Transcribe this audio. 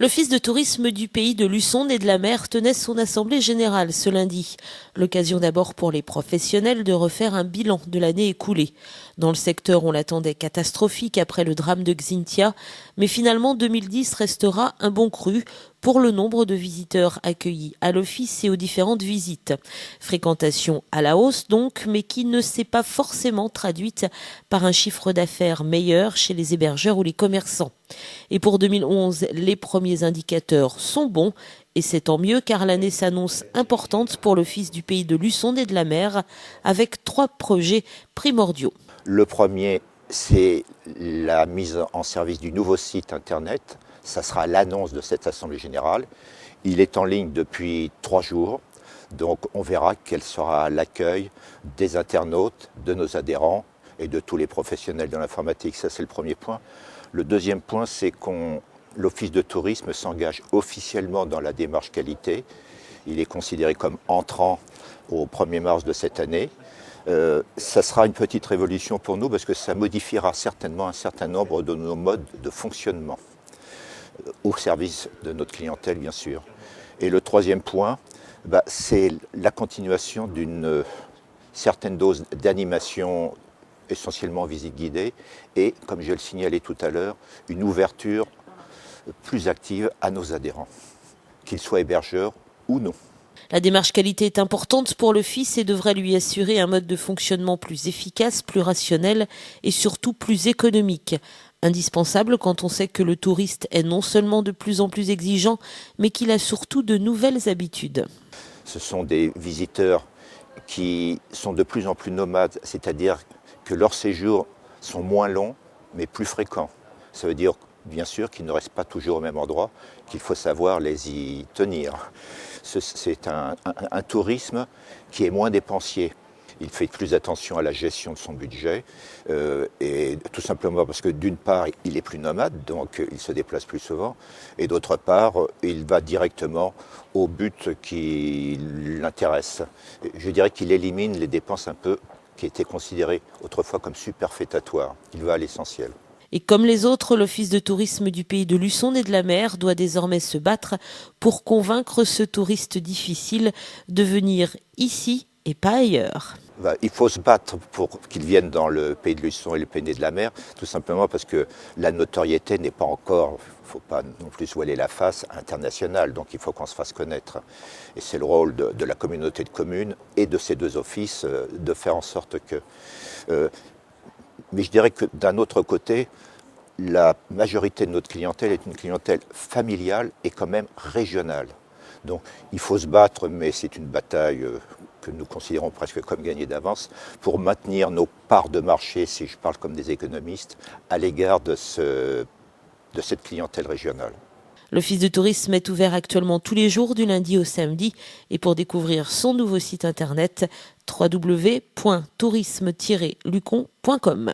L'Office de tourisme du pays de Luçon et de la Mer tenait son assemblée générale ce lundi. L'occasion d'abord pour les professionnels de refaire un bilan de l'année écoulée. Dans le secteur, on l'attendait catastrophique après le drame de Xynthia, mais finalement 2010 restera un bon cru pour le nombre de visiteurs accueillis à l'office et aux différentes visites. Fréquentation à la hausse donc, mais qui ne s'est pas forcément traduite par un chiffre d'affaires meilleur chez les hébergeurs ou les commerçants. Et pour 2011, les premiers indicateurs sont bons et c'est tant mieux car l'année s'annonce importante pour l'Office du pays de Luçon et de la Mer avec 3 projets primordiaux. Le premier, c'est la mise en service du nouveau site internet. Ça sera l'annonce de cette Assemblée générale. Il est en ligne depuis 3 jours. Donc on verra quel sera l'accueil des internautes, de nos adhérents et de tous les professionnels de l'informatique. Ça, c'est le premier point. Le deuxième point, c'est que l'Office de tourisme s'engage officiellement dans la démarche qualité. Il est considéré comme entrant au 1er mars de cette année. Ça sera une petite révolution pour nous parce que ça modifiera certainement un certain nombre de nos modes de fonctionnement au service de notre clientèle, bien sûr. Et le troisième point, c'est la continuation d'une certaine dose d'animation, essentiellement en visite guidée, et, comme je le signalais tout à l'heure, une ouverture plus active à nos adhérents, qu'ils soient hébergeurs ou non. La démarche qualité est importante pour l'Office et devrait lui assurer un mode de fonctionnement plus efficace, plus rationnel et surtout plus économique. Indispensable quand on sait que le touriste est non seulement de plus en plus exigeant, mais qu'il a surtout de nouvelles habitudes. Ce sont des visiteurs qui sont de plus en plus nomades, c'est-à-dire que leurs séjours sont moins longs, mais plus fréquents. Ça veut dire, bien sûr, qu'ils ne restent pas toujours au même endroit, qu'il faut savoir les y tenir. C'est un tourisme qui est moins dépensier. Il fait plus attention à la gestion de son budget, et tout simplement parce que d'une part, il est plus nomade, donc il se déplace plus souvent, et d'autre part, il va directement au but qui l'intéresse. Je dirais qu'il élimine les dépenses un peu qui étaient considérées autrefois comme superfétatoires. Il va à l'essentiel. Et comme les autres, l'Office de tourisme du pays de Luçon et de la Mer doit désormais se battre pour convaincre ce touriste difficile de venir ici et pas ailleurs. Il faut se battre pour qu'ils viennent dans le pays de Luçon et le pays de la Mer, tout simplement parce que la notoriété n'est pas encore, il ne faut pas non plus voiler la face, internationale, donc il faut qu'on se fasse connaître. Et c'est le rôle de la communauté de communes et de ces 2 offices de faire en sorte que... mais je dirais que d'un autre côté, la majorité de notre clientèle est une clientèle familiale et quand même régionale. Donc il faut se battre, mais c'est une bataille que nous considérons presque comme gagnée d'avance, pour maintenir nos parts de marché, si je parle comme des économistes, à l'égard de cette clientèle régionale. L'Office de tourisme est ouvert actuellement tous les jours du lundi au samedi et pour découvrir son nouveau site internet www.tourisme-lucon.com.